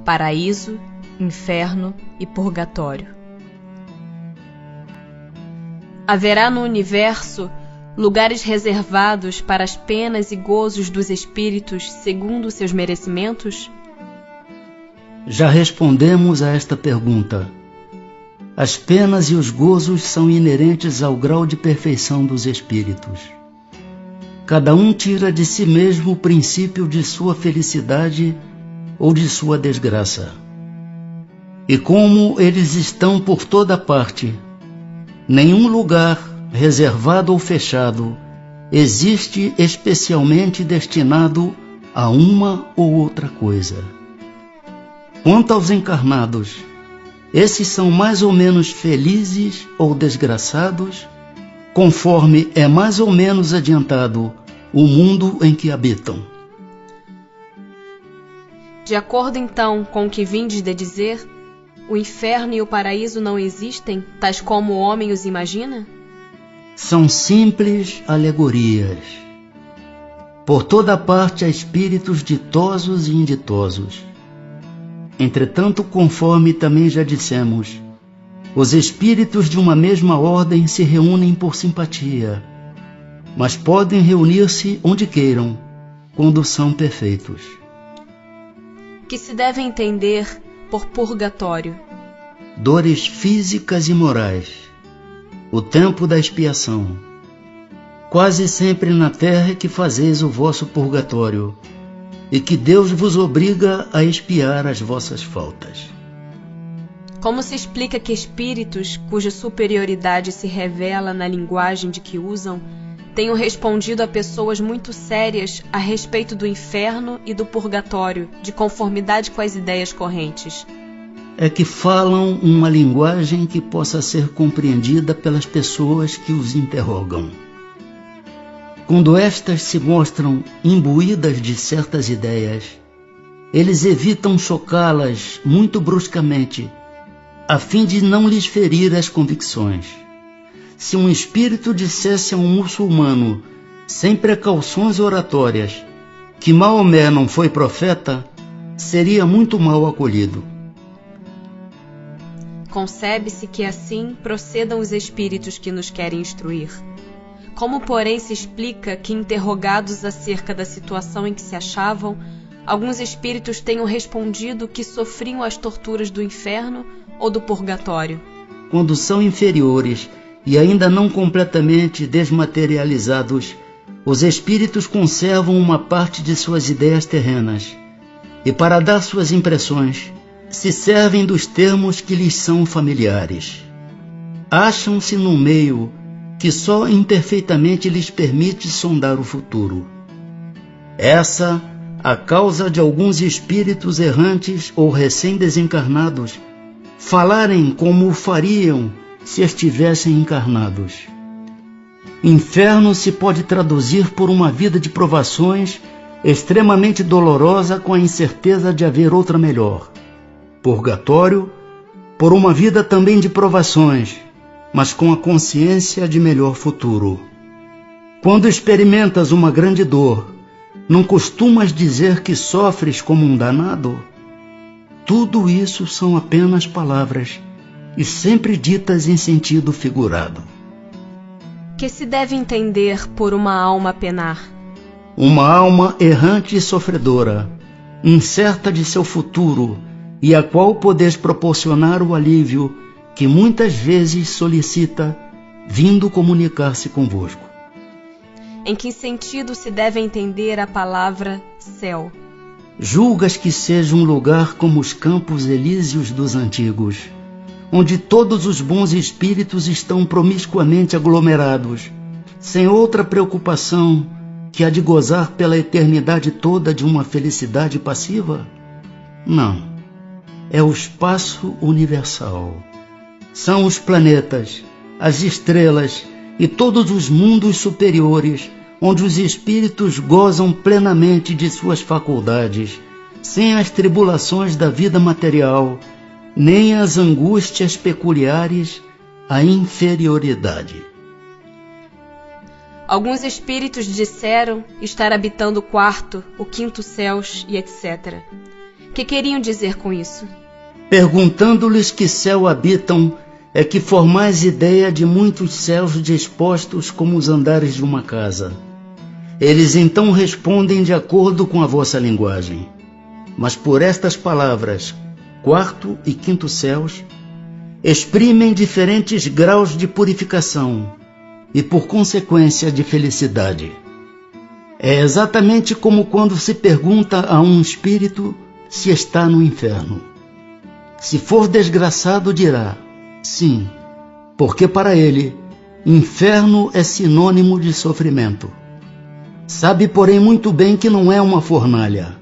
paraíso, inferno e purgatório. Haverá no universo lugares reservados para as penas e gozos dos espíritos segundo seus merecimentos? Já respondemos a esta pergunta. As penas e os gozos são inerentes ao grau de perfeição dos espíritos. Cada um tira de si mesmo o princípio de sua felicidade ou de sua desgraça. E como eles estão por toda parte, nenhum lugar, reservado ou fechado, existe especialmente destinado a uma ou outra coisa. Quanto aos encarnados, esses são mais ou menos felizes ou desgraçados, conforme é mais ou menos adiantado o mundo em que habitam. De acordo então com o que vindes de dizer, o inferno e o paraíso não existem, tais como o homem os imagina? São simples alegorias. Por toda parte há espíritos ditosos e inditosos. Entretanto, conforme também já dissemos, os espíritos de uma mesma ordem se reúnem por simpatia, mas podem reunir-se onde queiram, quando são perfeitos. Que se deve entender por purgatório? Dores físicas e morais. O tempo da expiação. Quase sempre na terra é que fazeis o vosso purgatório, e que Deus vos obriga a expiar as vossas faltas. Como se explica que espíritos, cuja superioridade se revela na linguagem de que usam, tenham respondido a pessoas muito sérias a respeito do inferno e do purgatório, de conformidade com as ideias correntes? É que falam uma linguagem que possa ser compreendida pelas pessoas que os interrogam. Quando estas se mostram imbuídas de certas ideias, eles evitam chocá-las muito bruscamente, a fim de não lhes ferir as convicções. Se um espírito dissesse a um muçulmano, sem precauções oratórias, que Maomé não foi profeta, seria muito mal acolhido. Concebe-se que assim procedam os espíritos que nos querem instruir. Como, porém, se explica que, interrogados acerca da situação em que se achavam, alguns espíritos tenham respondido que sofriam as torturas do inferno ou do purgatório? Quando são inferiores e ainda não completamente desmaterializados, os espíritos conservam uma parte de suas ideias terrenas, e para dar suas impressões, se servem dos termos que lhes são familiares. Acham-se num meio que só imperfeitamente lhes permite sondar o futuro. Essa a causa de alguns espíritos errantes ou recém-desencarnados falarem como o fariam se estivessem encarnados. Inferno se pode traduzir por uma vida de provações extremamente dolorosa com a incerteza de haver outra melhor. Purgatório, por uma vida também de provações, mas com a consciência de melhor futuro. Quando experimentas uma grande dor, não costumas dizer que sofres como um danado? Tudo isso são apenas palavras, e sempre ditas em sentido figurado. Que se deve entender por uma alma penar? Uma alma errante e sofredora, incerta de seu futuro, e a qual podeis proporcionar o alívio que muitas vezes solicita, vindo comunicar-se convosco. Em que sentido se deve entender a palavra céu? Julgas que seja um lugar como os campos elíseos dos antigos, onde todos os bons espíritos estão promiscuamente aglomerados, sem outra preocupação que a de gozar pela eternidade toda de uma felicidade passiva? Não. É o espaço universal. São os planetas, as estrelas e todos os mundos superiores, onde os espíritos gozam plenamente de suas faculdades, sem as tribulações da vida material, nem as angústias peculiares à inferioridade. Alguns espíritos disseram estar habitando o quarto, o quinto céus e etc. Que queriam dizer com isso? Perguntando-lhes que céu habitam, é que formais ideia de muitos céus dispostos como os andares de uma casa. Eles então respondem de acordo com a vossa linguagem. Mas por estas palavras, quarto e quinto céus, exprimem diferentes graus de purificação e, por consequência, de felicidade. É exatamente como quando se pergunta a um espírito se está no inferno. Se for desgraçado, dirá, sim, porque para ele, inferno é sinônimo de sofrimento. Sabe, porém, muito bem que não é uma fornalha.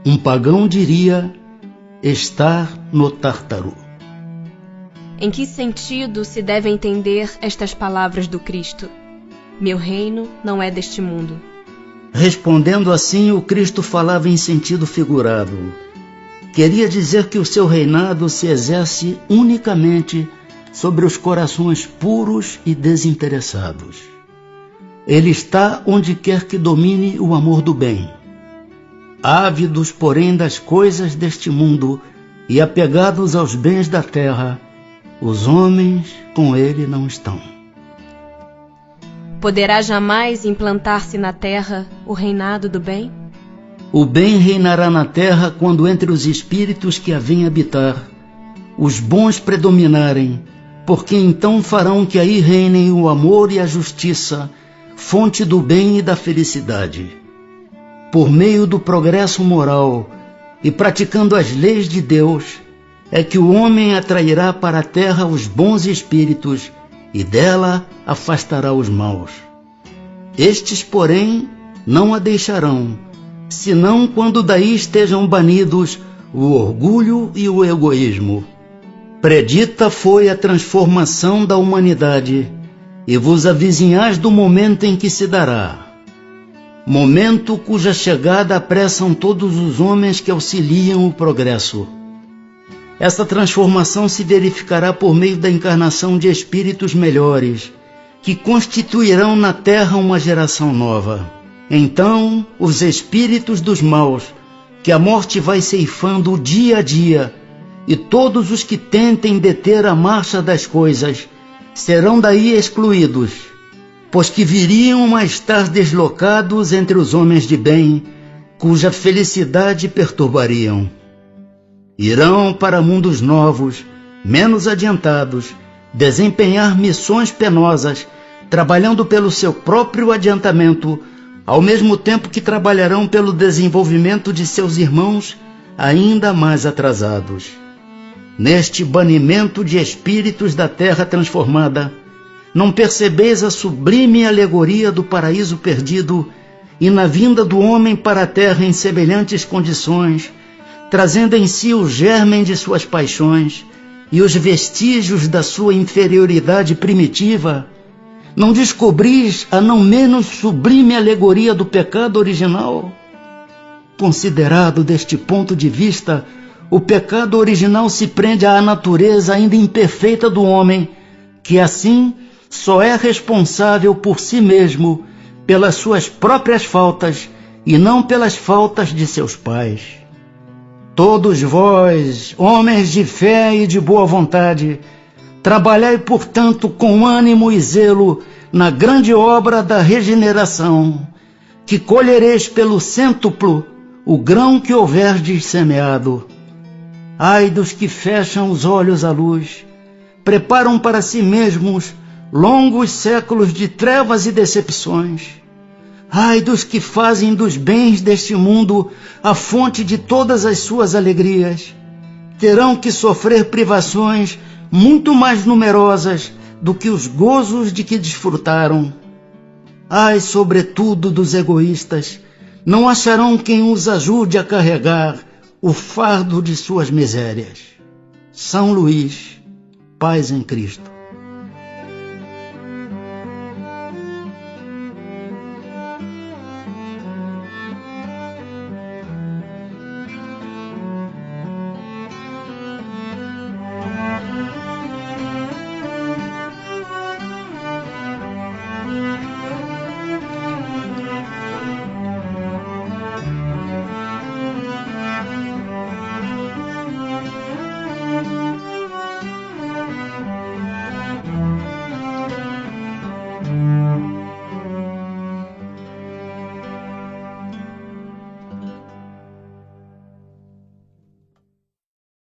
Um pagão diria estar no Tártaro. Em que sentido se deve entender estas palavras do Cristo? Meu reino não é deste mundo. Respondendo assim, o Cristo falava em sentido figurado. Queria dizer que o seu reinado se exerce unicamente sobre os corações puros e desinteressados. Ele está onde quer que domine o amor do bem. Ávidos, porém, das coisas deste mundo e apegados aos bens da terra, os homens com ele não estão. Poderá jamais implantar-se na terra o reinado do bem? O bem reinará na terra quando entre os espíritos que a vêm habitar, os bons predominarem, porque então farão que aí reinem o amor e a justiça, fonte do bem e da felicidade. Por meio do progresso moral e praticando as leis de Deus, é que o homem atrairá para a terra os bons espíritos e dela afastará os maus. Estes, porém, não a deixarão, senão quando daí estejam banidos o orgulho e o egoísmo. Predita foi a transformação da humanidade, e vos avizinhais do momento em que se dará. Momento cuja chegada apressam todos os homens que auxiliam o progresso. Essa transformação se verificará por meio da encarnação de espíritos melhores, que constituirão na terra uma geração nova. Então, os espíritos dos maus, que a morte vai ceifando dia a dia, e todos os que tentem deter a marcha das coisas, serão daí excluídos, pois que viriam a estar deslocados entre os homens de bem, cuja felicidade perturbariam. Irão para mundos novos, menos adiantados, desempenhar missões penosas, trabalhando pelo seu próprio adiantamento, ao mesmo tempo que trabalharão pelo desenvolvimento de seus irmãos ainda mais atrasados. Neste banimento de espíritos da terra transformada, não percebeis a sublime alegoria do paraíso perdido e na vinda do homem para a terra em semelhantes condições, trazendo em si o germen de suas paixões e os vestígios da sua inferioridade primitiva? Não descobris a não menos sublime alegoria do pecado original? Considerado deste ponto de vista, o pecado original se prende à natureza ainda imperfeita do homem, que assim só é responsável por si mesmo, pelas suas próprias faltas e não pelas faltas de seus pais. Todos vós, homens de fé e de boa vontade, trabalhai, portanto, com ânimo e zelo na grande obra da regeneração, que colhereis pelo cêntuplo o grão que houverdes semeado. Ai dos que fecham os olhos à luz, preparam para si mesmos longos séculos de trevas e decepções. Ai dos que fazem dos bens deste mundo a fonte de todas as suas alegrias. Terão que sofrer privações muito mais numerosas do que os gozos de que desfrutaram. Ai, sobretudo, dos egoístas, não acharão quem os ajude a carregar o fardo de suas misérias. São Luís, paz em Cristo.